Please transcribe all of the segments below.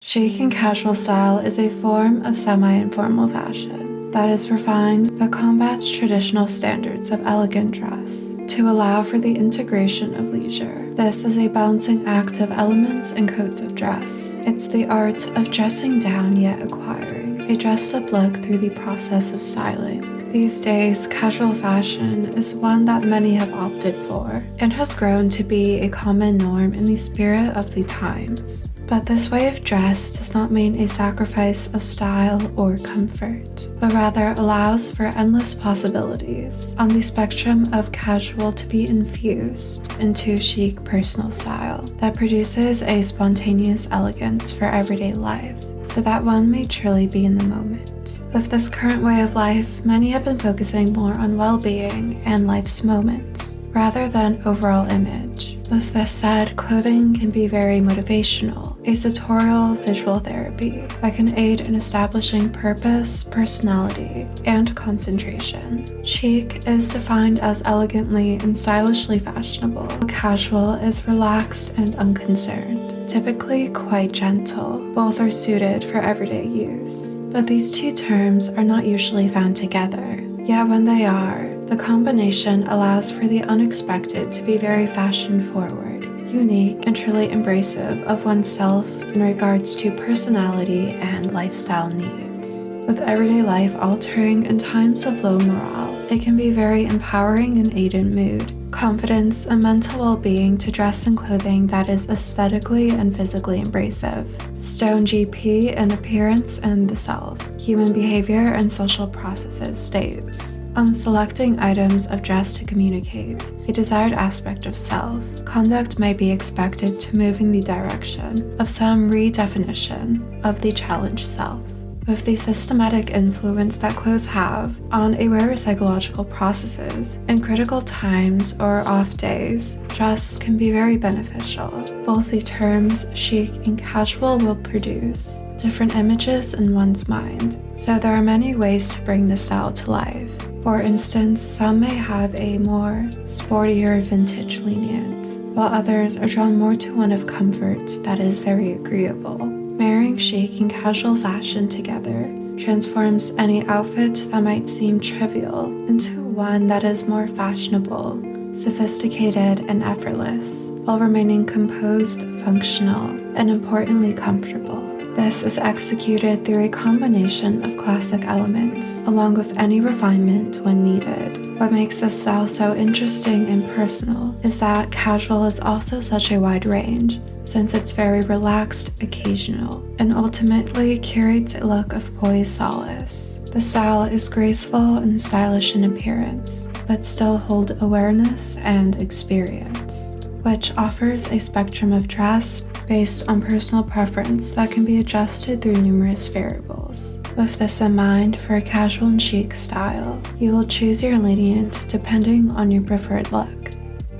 Chic and casual style is a form of semi-informal fashion that is refined but combats traditional standards of elegant dress to allow for the integration of leisure. This is a balancing act of elements and codes of dress. It's the art of dressing down yet acquiring a dressed-up look through the process of styling. These days, casual fashion is one that many have opted for and has grown to be a common norm in the spirit of the times. But this way of dress does not mean a sacrifice of style or comfort, but rather allows for endless possibilities on the spectrum of casual to be infused into chic personal style that produces a spontaneous elegance for everyday life, so that one may truly be in the moment. With this current way of life, many have been focusing more on well-being and life's moments, rather than overall image. With this said, clothing can be very motivational, a sartorial visual therapy that can aid in establishing purpose, personality, and concentration. Chic is defined as elegantly and stylishly fashionable. Casual is relaxed and unconcerned, typically quite gentle. Both are suited for everyday use, but these two terms are not usually found together. Yet when they are, the combination allows for the unexpected to be very fashion-forward, unique, and truly embracive of oneself in regards to personality and lifestyle needs. With everyday life altering in times of low morale, it can be very empowering and aid in mood, confidence, and mental well-being to dress in clothing that is aesthetically and physically embracive. Stone GP in Appearance and the Self, Human Behavior and Social Processes states, on selecting items of dress to communicate a desired aspect of self, conduct may be expected to move in the direction of some redefinition of the challenged self. With the systematic influence that clothes have on a wearer's psychological processes, in critical times or off days, dress can be very beneficial. Both the terms chic and casual will produce different images in one's mind, so there are many ways to bring this style to life. For instance, some may have a more sportier vintage lenient, while others are drawn more to one of comfort that is very agreeable. Marrying chic and casual fashion together transforms any outfit that might seem trivial into one that is more fashionable, sophisticated, and effortless, while remaining composed, functional, and importantly comfortable. This is executed through a combination of classic elements, along with any refinement when needed. What makes this style so interesting and personal is that casual is also such a wide range, since it's very relaxed, occasional, and ultimately curates a look of poised solace. The style is graceful and stylish in appearance, but still hold awareness and experience, which offers a spectrum of dress based on personal preference that can be adjusted through numerous variables. With this in mind, for a casual and chic style, you will choose your lenient depending on your preferred look,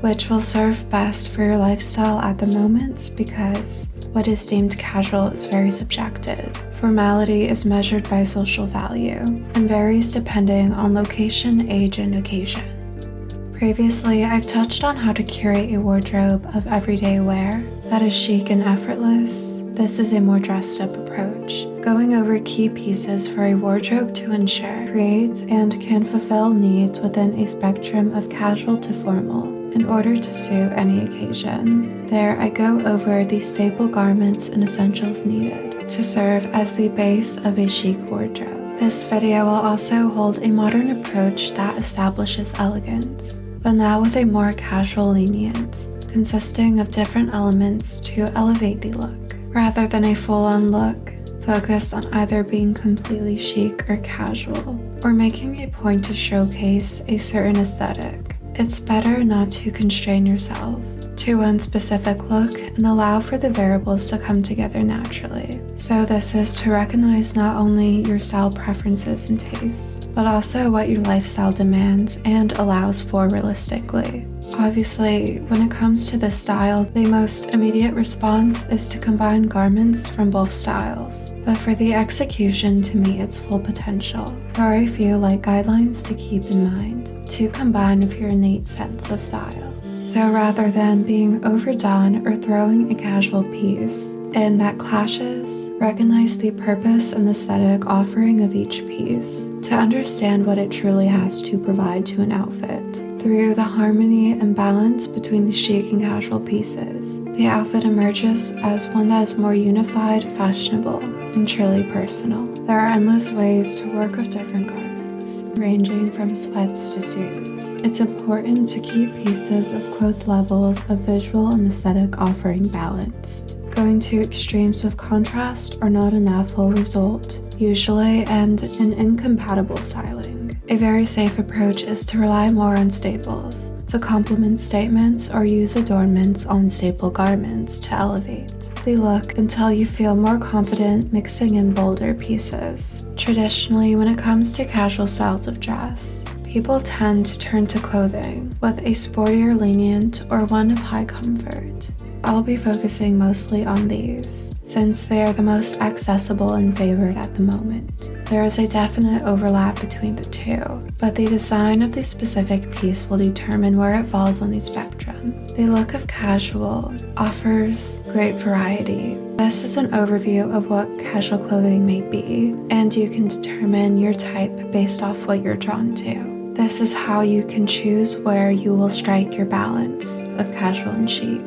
which will serve best for your lifestyle at the moment because what is deemed casual is very subjective. Formality is measured by social value and varies depending on location, age, and occasion. Previously, I've touched on how to curate a wardrobe of everyday wear that is chic and effortless. This is a more dressed up approach, going over key pieces for a wardrobe to ensure creates and can fulfill needs within a spectrum of casual to formal in order to suit any occasion. There, I go over the staple garments and essentials needed to serve as the base of a chic wardrobe. This video will also hold a modern approach that establishes elegance, but now with a more casual lenient, consisting of different elements to elevate the look, rather than a full-on look focused on either being completely chic or casual, or making a point to showcase a certain aesthetic. It's better not to constrain yourself to one specific look and allow for the variables to come together naturally. So this is to recognize not only your style preferences and tastes, but also what your lifestyle demands and allows for realistically. Obviously, when it comes to this style, the most immediate response is to combine garments from both styles, but for the execution to meet its full potential, there are a few light guidelines to keep in mind to combine with your innate sense of style. So rather than being overdone or throwing a casual piece In that clashes, recognize the purpose and aesthetic offering of each piece to understand what it truly has to provide to an outfit. Through the harmony and balance between the chic and casual pieces, the outfit emerges as one that is more unified, fashionable, and truly personal. There are endless ways to work with different garments, ranging from sweats to suits. It's important to keep pieces of close levels of visual and aesthetic offering balanced. Going to extremes of contrast or not enough will result, usually, in an incompatible styling. A very safe approach is to rely more on staples, to complement statements or use adornments on staple garments to elevate the look until you feel more confident mixing in bolder pieces. Traditionally, when it comes to casual styles of dress, people tend to turn to clothing with a sportier lenient or one of high comfort. I'll be focusing mostly on these, since they are the most accessible and favored at the moment. There is a definite overlap between the two, but the design of the specific piece will determine where it falls on the spectrum. The look of casual offers great variety. This is an overview of what casual clothing may be, and you can determine your type based off what you're drawn to. This is how you can choose where you will strike your balance of casual and chic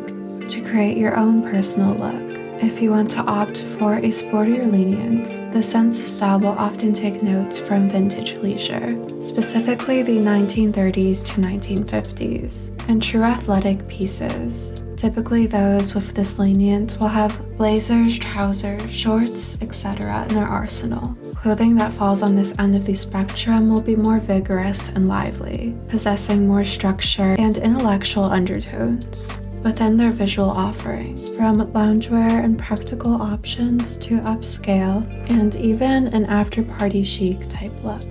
to create your own personal look. If you want to opt for a sportier lenient, the sense of style will often take notes from vintage leisure, specifically the 1930s to 1950s, and true athletic pieces. Typically those with this lenient will have blazers, trousers, shorts, etc. in their arsenal. Clothing that falls on this end of the spectrum will be more vigorous and lively, possessing more structure and intellectual undertones within their visual offering, from loungewear and practical options to upscale and even an after-party chic type look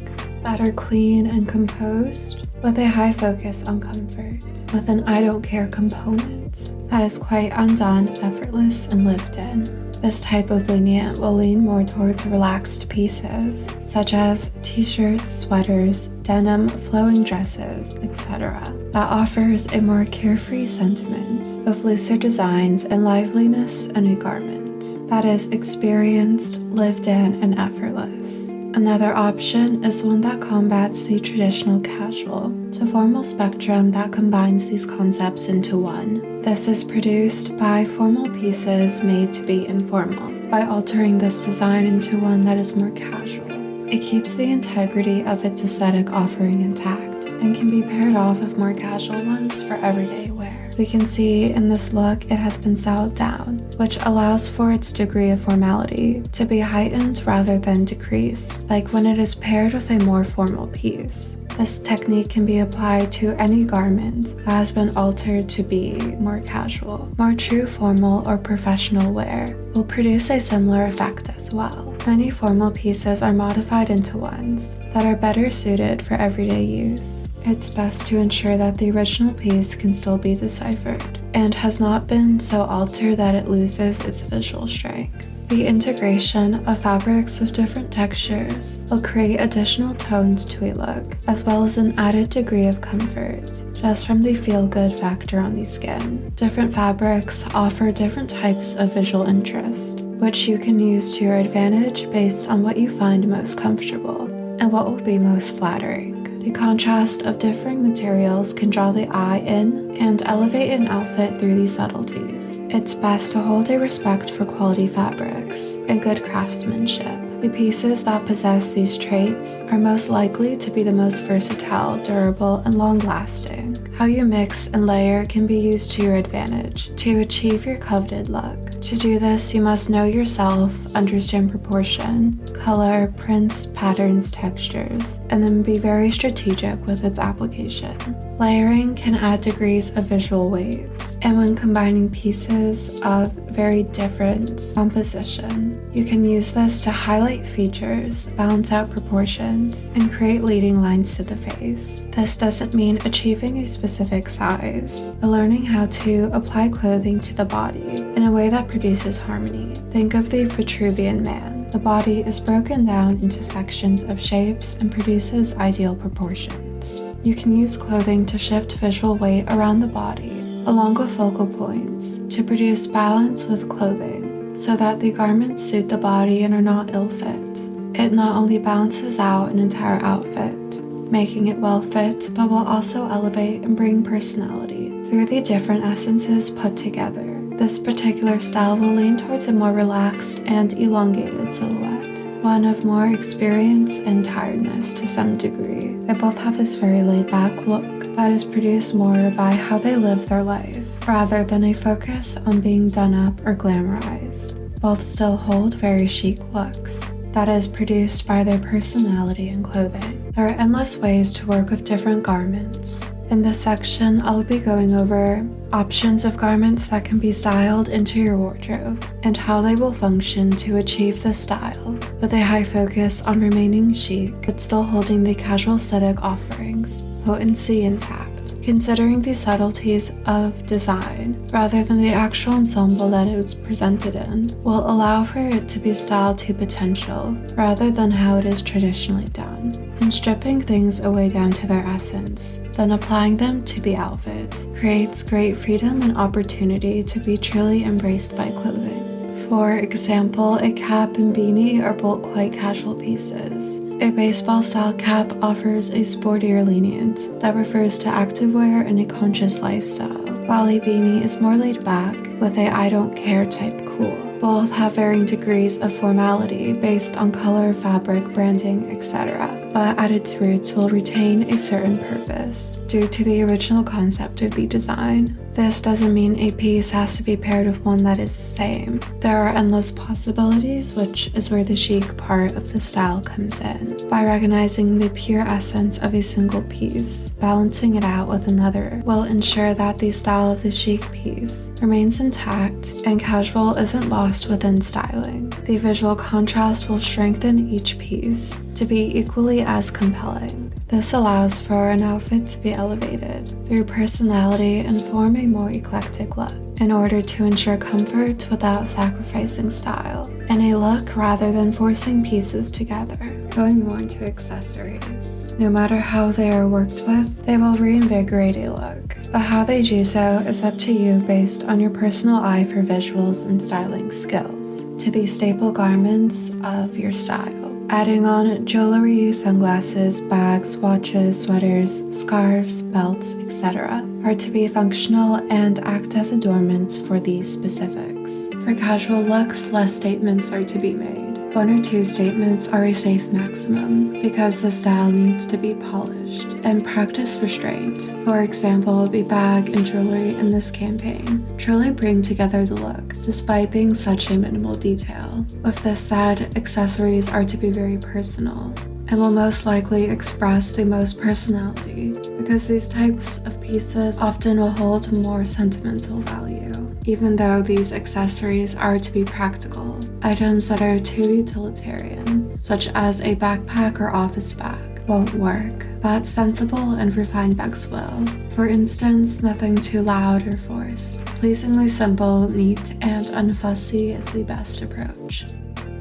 that are clean and composed with a high focus on comfort, with an I don't care component that is quite undone, effortless, and lived in. This type of lenient will lean more towards relaxed pieces, such as t-shirts, sweaters, denim, flowing dresses, etc. That offers a more carefree sentiment of looser designs and liveliness in a garment that is experienced, lived in, and effortless. Another option is one that combats the traditional casual to formal spectrum that combines these concepts into one. This is produced by formal pieces made to be informal. By altering this design into one that is more casual, it keeps the integrity of its aesthetic offering intact and can be paired off with more casual ones for everyday wear. We can see in this look it has been styled down, which allows for its degree of formality to be heightened rather than decreased, like when it is paired with a more formal piece. This technique can be applied to any garment that has been altered to be more casual. More true formal or professional wear will produce a similar effect as well. Many formal pieces are modified into ones that are better suited for everyday use. It's best to ensure that the original piece can still be deciphered and has not been so altered that it loses its visual strength. The integration of fabrics with different textures will create additional tones to a look, as well as an added degree of comfort, just from the feel-good factor on the skin. Different fabrics offer different types of visual interest, which you can use to your advantage based on what you find most comfortable and what will be most flattering. The contrast of differing materials can draw the eye in and elevate an outfit through these subtleties. It's best to hold a respect for quality fabrics and good craftsmanship. The pieces that possess these traits are most likely to be the most versatile, durable, and long-lasting. How you mix and layer can be used to your advantage to achieve your coveted look. To do this, you must know yourself, understand proportion, color, prints, patterns, textures, and then be very strategic with its application. Layering can add degrees of visual weight, and when combining pieces of very different composition, you can use this to highlight features, balance out proportions, and create leading lines to the face. This doesn't mean achieving a specific size, but learning how to apply clothing to the body in a way that produces harmony. Think of the Vitruvian Man. The body is broken down into sections of shapes and produces ideal proportions. You can use clothing to shift visual weight around the body, along with focal points, to produce balance with clothing. so that the garments suit the body and are not ill-fit. It not only balances out an entire outfit, making it well-fit, but will also elevate and bring personality through the different essences put together. This particular style will lean towards a more relaxed and elongated silhouette, one of more experience and tiredness to some degree. They both have this very laid-back look that is produced more by how they live their life, rather than a focus on being done up or glamorized. Both still hold very chic looks that is produced by their personality and clothing. There are endless ways to work with different garments. In this section, I'll be going over options of garments that can be styled into your wardrobe and how they will function to achieve this style, with a high focus on remaining chic but still holding the casual aesthetic offerings, potency intact. Considering the subtleties of design, rather than the actual ensemble that it was presented in, will allow for it to be styled to potential, rather than how it is traditionally done, and stripping things away down to their essence, then applying them to the outfit, creates great freedom and opportunity to be truly embraced by clothing. For example, a cap and beanie are both quite casual pieces. A baseball-style cap offers a sportier lenient that refers to activewear and a conscious lifestyle, while a beanie is more laid back with a I don't care type cool. Both have varying degrees of formality based on color, fabric, branding, etc., but at its roots will retain a certain purpose due to the original concept of the design. This doesn't mean a piece has to be paired with one that is the same. There are endless possibilities, which is where the chic part of the style comes in. By recognizing the pure essence of a single piece, balancing it out with another will ensure that the style of the chic piece remains intact and casual isn't lost within styling. The visual contrast will strengthen each piece to be equally as compelling. This allows for an outfit to be elevated through personality and form a more eclectic look in order to ensure comfort without sacrificing style, and a look rather than forcing pieces together. Going more into accessories. No matter how they are worked with, they will reinvigorate a look, but how they do so is up to you based on your personal eye for visuals and styling skills to the staple garments of your style. Adding on jewelry, sunglasses, bags, watches, sweaters, scarves, belts, etc. are to be functional and act as adornments for these specifics. For casual looks, less statements are to be made. 1 or 2 statements are a safe maximum because the style needs to be polished and practice restraint. For example, the bag and jewelry in this campaign truly bring together the look, despite being such a minimal detail. With this said, accessories are to be very personal and will most likely express the most personality because these types of pieces often will hold more sentimental value. Even though these accessories are to be practical, items that are too utilitarian, such as a backpack or office bag, won't work, but sensible and refined bags will. For instance, nothing too loud or forced. Pleasingly simple, neat, and unfussy is the best approach.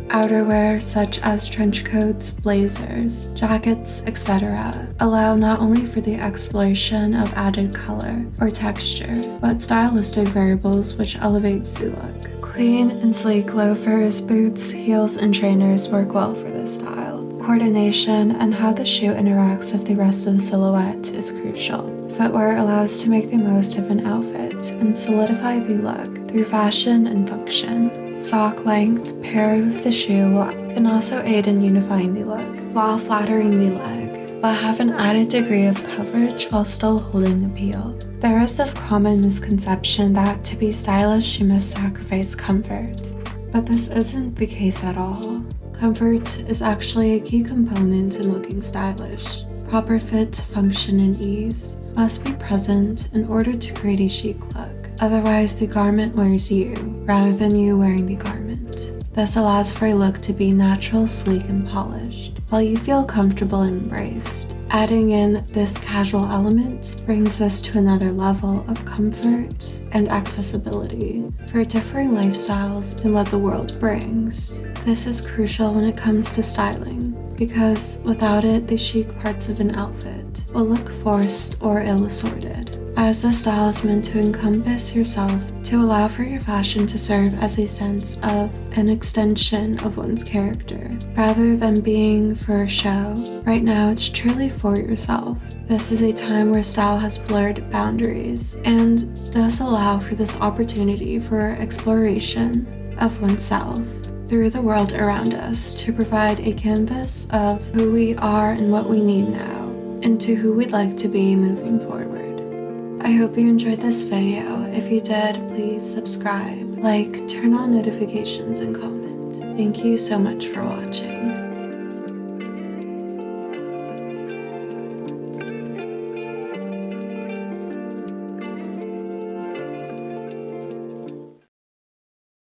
Outerwear such as trench coats, blazers, jackets, etc. allow not only for the exploration of added color or texture, but stylistic variables which elevates the look. Clean and sleek loafers, boots, heels, and trainers work well for this style. Coordination and how the shoe interacts with the rest of the silhouette is crucial. Footwear allows to make the most of an outfit and solidify the look through fashion and function. Sock length paired with the shoe can also aid in unifying the look while flattering the leg, but have an added degree of coverage while still holding appeal. There is this common misconception that to be stylish you must sacrifice comfort, but this isn't the case at all. Comfort is actually a key component in looking stylish. Proper fit, function, and ease must be present in order to create a chic look. Otherwise, the garment wears you, rather than you wearing the garment. This allows for a look to be natural, sleek, and polished, while you feel comfortable and embraced. Adding in this casual element brings this to another level of comfort and accessibility for differing lifestyles and what the world brings. This is crucial when it comes to styling, because without it, the chic parts of an outfit will look forced or ill-assorted. as this style is meant to encompass yourself, to allow for your fashion to serve as a sense of an extension of one's character, rather than being for a show. Right now, it's truly for yourself. This is a time where style has blurred boundaries and does allow for this opportunity for exploration of oneself through the world around us, to provide a canvas of who we are and what we need now, and to who we'd like to be moving forward. I hope you enjoyed this video. If you did, please subscribe, like, turn on notifications, and comment. Thank you so much for watching.